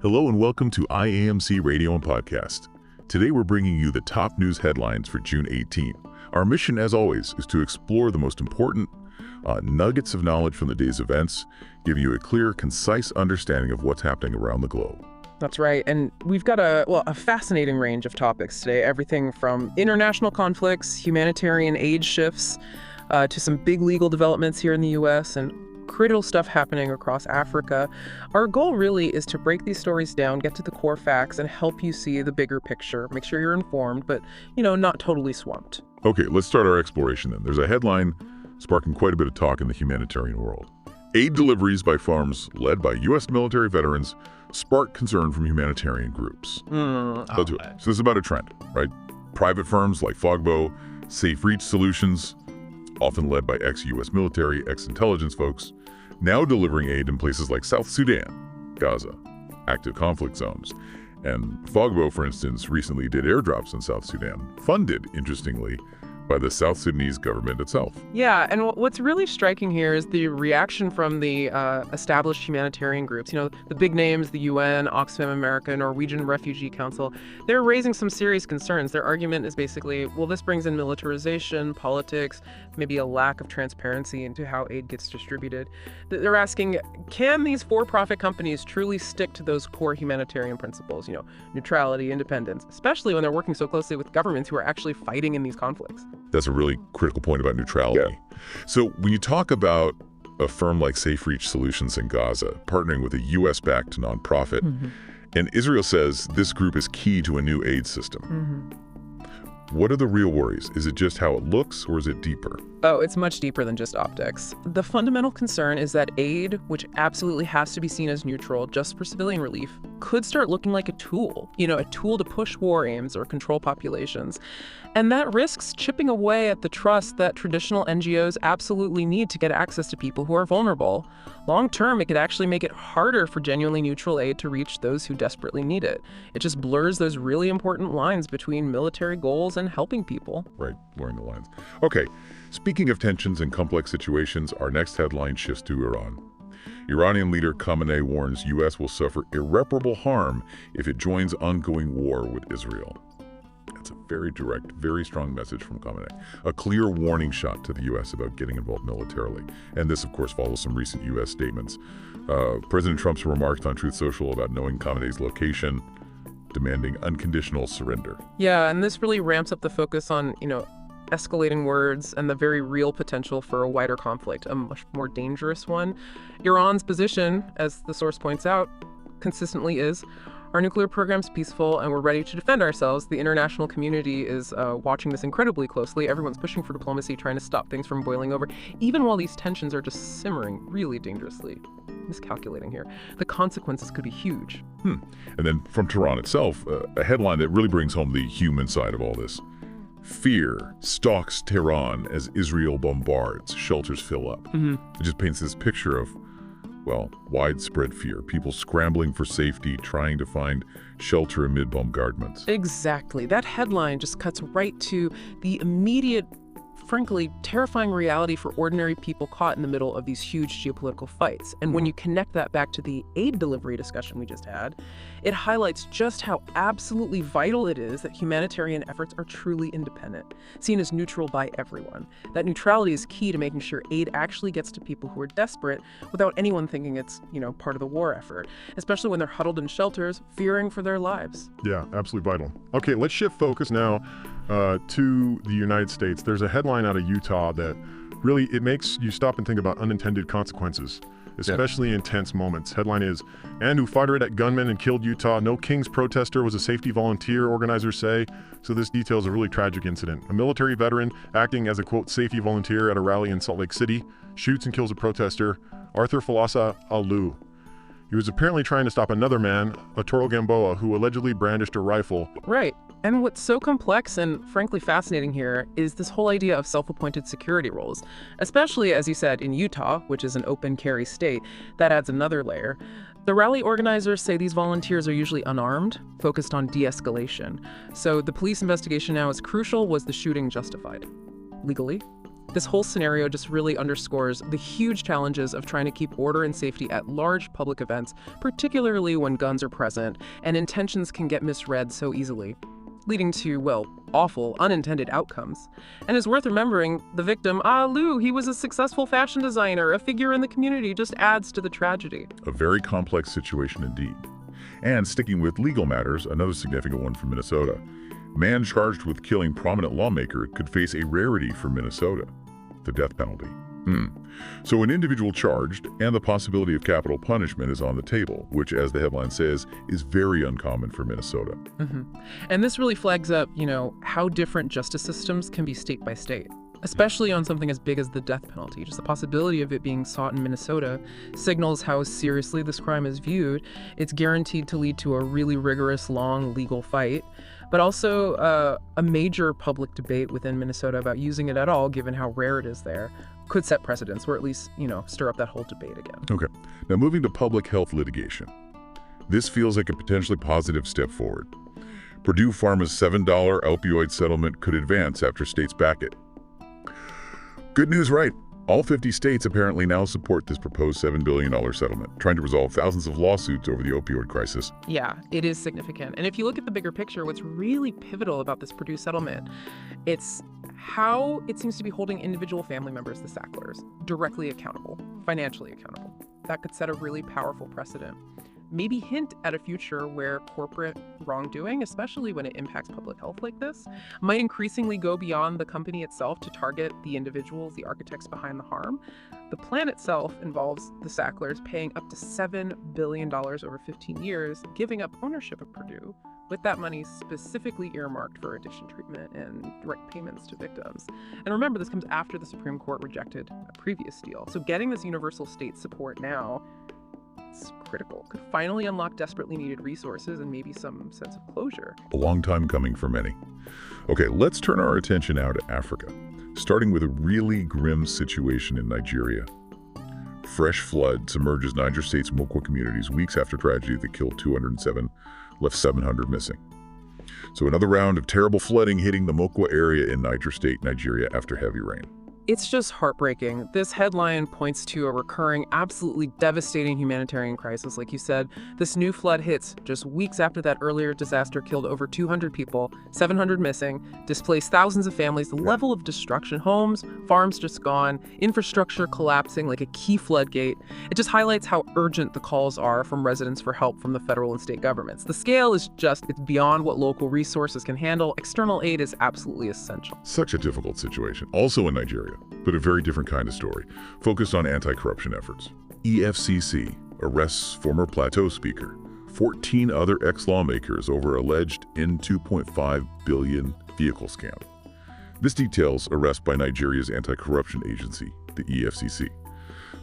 Hello and welcome to IAMC Radio and Podcast. Today we're bringing you the top news headlines for June 18. Our mission, as always, is to explore the most important nuggets of knowledge from the day's events, giving you a clear, concise understanding of what's happening around the globe. That's right, and we've got a fascinating range of topics today, everything from international conflicts, humanitarian aid shifts, to some big legal developments here in the U.S., and critical stuff happening across Africa. Our goal really is to break these stories down, get to the core facts, and help you see the bigger picture. Make sure you're informed, but, not totally swamped. Okay, let's start our exploration then. There's a headline sparking quite a bit of talk in the humanitarian world. Aid deliveries by farms led by U.S. military veterans spark concern from humanitarian groups. So this is about a trend, right? Private firms like Fogbo, Safe Reach Solutions, often led by ex-U.S. military, ex-intelligence folks, now delivering aid in places like South Sudan, Gaza, active conflict zones. And Fogbo, for instance, recently did airdrops in South Sudan, funded, interestingly, by the South Sudanese government itself. Yeah, and what's really striking here is the reaction from the established humanitarian groups. The big names, the UN, Oxfam America, Norwegian Refugee Council, they're raising some serious concerns. Their argument is basically, well, this brings in militarization, politics, maybe a lack of transparency into how aid gets distributed. They're asking, can these for-profit companies truly stick to those core humanitarian principles, neutrality, independence, especially when they're working so closely with governments who are actually fighting in these conflicts? That's a really critical point about neutrality. Yeah. So when you talk about a firm like Safe Reach Solutions in Gaza partnering with a U.S.-backed nonprofit, and Israel says this group is key to a new aid system. What are the real worries? Is it just how it looks, or is it deeper? Oh, it's much deeper than just optics. The fundamental concern is that aid, which absolutely has to be seen as neutral just for civilian relief, could start looking like a tool, a tool to push war aims or control populations. And that risks chipping away at the trust that traditional NGOs absolutely need to get access to people who are vulnerable. Long term, it could actually make it harder for genuinely neutral aid to reach those who desperately need it. It just blurs those really important lines between military goals and helping people. Right, blurring the lines. Okay, speaking of tensions and complex situations, our next headline shifts to Iran. Iranian leader Khamenei warns U.S. will suffer irreparable harm if it joins ongoing war with Israel. That's a very direct, very strong message from Khamenei. A clear warning shot to the U.S. about getting involved militarily. And this, of course, follows some recent U.S. statements. President Trump's remarks on Truth Social about knowing Khamenei's location, demanding unconditional surrender. Yeah, and this really ramps up the focus on, escalating words and the very real potential for a wider conflict, a much more dangerous one. Iran's position, as the source points out, consistently is, our nuclear program's peaceful and we're ready to defend ourselves. The international community is watching this incredibly closely. Everyone's pushing for diplomacy, trying to stop things from boiling over, even while these tensions are just simmering really dangerously. Miscalculating here. The consequences could be huge. And then from Tehran itself, a headline that really brings home the human side of all this. Fear stalks Tehran as Israel bombards, shelters fill up. It just paints this picture of, widespread fear. People scrambling for safety, trying to find shelter amid bombardments. Exactly. That headline just cuts right to the immediate, frankly, terrifying reality for ordinary people caught in the middle of these huge geopolitical fights. And when you connect that back to the aid delivery discussion we just had, it highlights just how absolutely vital it is that humanitarian efforts are truly independent, seen as neutral by everyone. That neutrality is key to making sure aid actually gets to people who are desperate without anyone thinking it's, part of the war effort, especially when they're huddled in shelters, fearing for their lives. Yeah, absolutely vital. Okay, let's shift focus now to the United States. There's a headline out of Utah that really, it makes you stop and think about unintended consequences, especially in tense moments. Headline is, and who fired at gunmen and killed Utah. No King's protester was a safety volunteer, organizers say. So this details a really tragic incident. A military veteran acting as a, quote, safety volunteer at a rally in Salt Lake City shoots and kills a protester, Arthur Falasa Alu. He was apparently trying to stop another man, Arturo Gamboa, who allegedly brandished a rifle. Right. And what's so complex and frankly fascinating here is this whole idea of self-appointed security roles, especially, as you said, in Utah, which is an open carry state. That adds another layer. The rally organizers say these volunteers are usually unarmed, focused on de-escalation. So the police investigation now is crucial. Was the shooting justified? Legally? This whole scenario just really underscores the huge challenges of trying to keep order and safety at large public events, particularly when guns are present and intentions can get misread so easily, leading to, well, awful, unintended outcomes. And it's worth remembering the victim, Lou, he was a successful fashion designer, a figure in the community, just adds to the tragedy. A very complex situation indeed. And sticking with legal matters, another significant one from Minnesota. Man charged with killing prominent lawmaker could face a rarity for Minnesota, the death penalty. So an individual charged and the possibility of capital punishment is on the table, which, as the headline says, is very uncommon for Minnesota. And this really flags up, how different justice systems can be state by state, especially on something as big as the death penalty. Just the possibility of it being sought in Minnesota signals how seriously this crime is viewed. It's guaranteed to lead to a really rigorous, long legal fight, but also a major public debate within Minnesota about using it at all, given how rare it is there, could set precedents, or at least, stir up that whole debate again. Okay. Now moving to public health litigation. This feels like a potentially positive step forward. Purdue Pharma's $7 opioid settlement could advance after states back it. Good news, right? All 50 states apparently now support this proposed $7 billion settlement, trying to resolve thousands of lawsuits over the opioid crisis. Yeah, it is significant. And if you look at the bigger picture, what's really pivotal about this Purdue settlement, it's how it seems to be holding individual family members, the Sacklers, directly accountable, financially accountable. That could set a really powerful precedent. Maybe hint at a future where corporate wrongdoing, especially when it impacts public health like this, might increasingly go beyond the company itself to target the individuals, the architects behind the harm. The plan itself involves the Sacklers paying up to $7 billion over 15 years, giving up ownership of Purdue, with that money specifically earmarked for addiction treatment and direct payments to victims. And remember, this comes after the Supreme Court rejected a previous deal. So getting this universal state support now, it's critical. Could finally unlock desperately needed resources and maybe some sense of closure. A long time coming for many. Okay, let's turn our attention now to Africa, starting with a really grim situation in Nigeria. Fresh flood submerges Niger State's Mokwa communities weeks after tragedy that killed 207, left 700 missing. So another round of terrible flooding hitting the Mokwa area in Niger State, Nigeria after heavy rain. It's just heartbreaking. This headline points to a recurring, absolutely devastating humanitarian crisis. Like you said, this new flood hits just weeks after that earlier disaster killed over 200 people, 700 missing, displaced thousands of families. The level of destruction, homes, farms just gone, infrastructure collapsing like a key floodgate. It just highlights how urgent the calls are from residents for help from the federal and state governments. The scale is it's beyond what local resources can handle. External aid is absolutely essential. Such a difficult situation, also in Nigeria, but a very different kind of story, focused on anti-corruption efforts. EFCC arrests former Plateau speaker, 14 other ex-lawmakers over alleged N$2.5 billion vehicle scam. This details arrest by Nigeria's anti-corruption agency, the EFCC.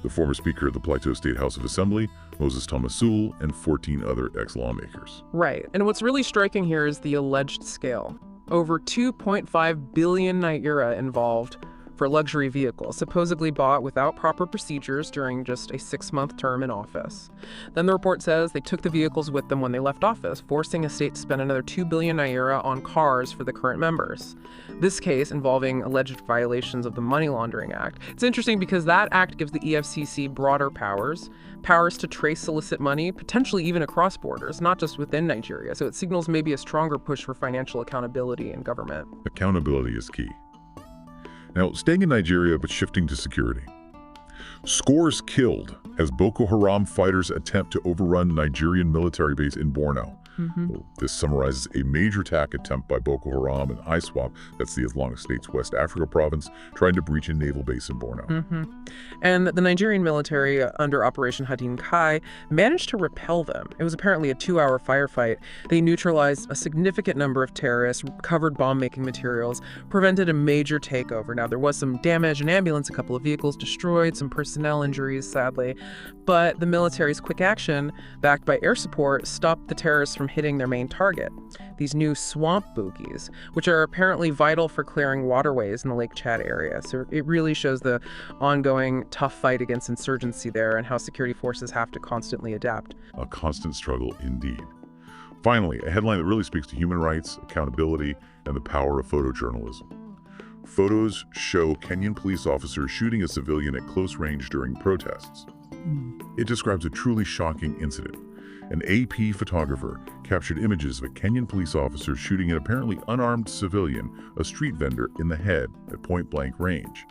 The former speaker of the Plateau State House of Assembly, Moses Thomasul, and 14 other ex-lawmakers. Right, and what's really striking here is the alleged scale. Over 2.5 billion naira involved for luxury vehicles, supposedly bought without proper procedures during just a 6-month term in office. Then the report says they took the vehicles with them when they left office, forcing a state to spend another 2 billion naira on cars for the current members. This case involving alleged violations of the Money Laundering Act. It's interesting because that act gives the EFCC broader powers to trace illicit money, potentially even across borders, not just within Nigeria. So it signals maybe a stronger push for financial accountability in government. Accountability is key. Now, staying in Nigeria but shifting to security. Scores killed as Boko Haram fighters attempt to overrun Nigerian military base in Borno. This summarizes a major attack attempt by Boko Haram and ISWAP, that's the Islamic State's West Africa province, trying to breach a naval base in Borno. And the Nigerian military, under Operation Hadin Kai, managed to repel them. It was apparently a 2-hour firefight. They neutralized a significant number of terrorists, recovered bomb-making materials, prevented a major takeover. Now, there was some damage, an ambulance, a couple of vehicles destroyed, some personnel injuries, sadly. But the military's quick action, backed by air support, stopped the terrorists from hitting their main target, these new swamp bogies, which are apparently vital for clearing waterways in the Lake Chad area. So it really shows the ongoing tough fight against insurgency there and how security forces have to constantly adapt. A constant struggle indeed. Finally, a headline that really speaks to human rights, accountability, and the power of photojournalism. Photos show Kenyan police officers shooting a civilian at close range during protests. It describes a truly shocking incident. An AP photographer captured images of a Kenyan police officer shooting an apparently unarmed civilian, a street vendor, in the head at point-blank range.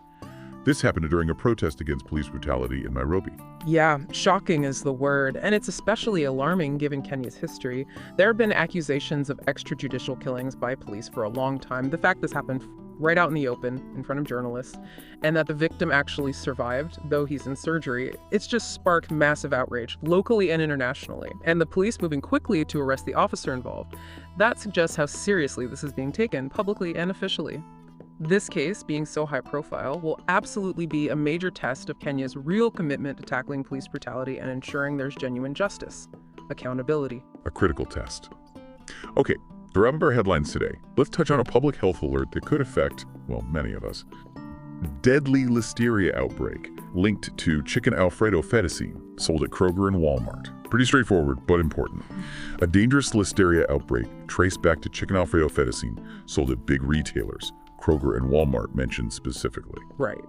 This happened during a protest against police brutality in Nairobi. Yeah, shocking is the word, and it's especially alarming given Kenya's history. There have been accusations of extrajudicial killings by police for a long time. The fact this happened right out in the open, in front of journalists, and that the victim actually survived, though he's in surgery, it's just sparked massive outrage, locally and internationally. And the police moving quickly to arrest the officer involved. That suggests how seriously this is being taken, publicly and officially. This case, being so high profile, will absolutely be a major test of Kenya's real commitment to tackling police brutality and ensuring there's genuine justice, accountability. A critical test. Okay, to wrap up our headlines today, let's touch on a public health alert that could affect, well, many of us. Deadly listeria outbreak linked to chicken Alfredo fettuccine sold at Kroger and Walmart. Pretty straightforward, but important. A dangerous listeria outbreak traced back to chicken Alfredo fettuccine sold at big retailers. Kroger and Walmart mentioned specifically. Right.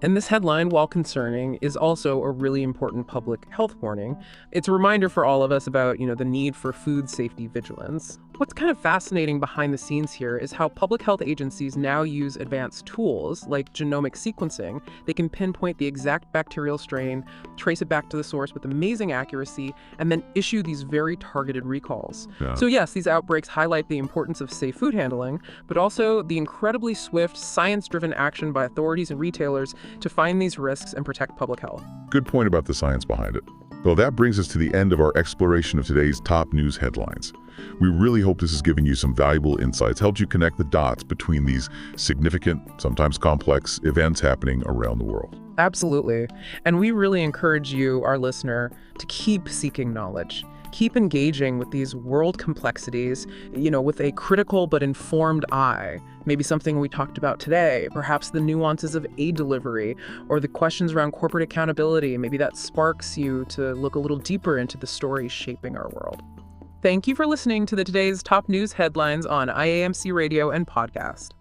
And this headline, while concerning, is also a really important public health warning. It's a reminder for all of us about, the need for food safety vigilance. What's kind of fascinating behind the scenes here is how public health agencies now use advanced tools like genomic sequencing. They can pinpoint the exact bacterial strain, trace it back to the source with amazing accuracy, and then issue these very targeted recalls. Yeah. So yes, these outbreaks highlight the importance of safe food handling, but also the incredibly swift, science-driven action by authorities and retailers to find these risks and protect public health. Good point about the science behind it. Well, that brings us to the end of our exploration of today's top news headlines. We really hope this has given you some valuable insights, helped you connect the dots between these significant, sometimes complex events happening around the world. Absolutely. And we really encourage you, our listener, to keep seeking knowledge. Keep engaging with these world complexities, with a critical but informed eye. Maybe something we talked about today, perhaps the nuances of aid delivery, or the questions around corporate accountability. Maybe that sparks you to look a little deeper into the stories shaping our world. Thank you for listening to today's top news headlines on IAMC Radio and podcast.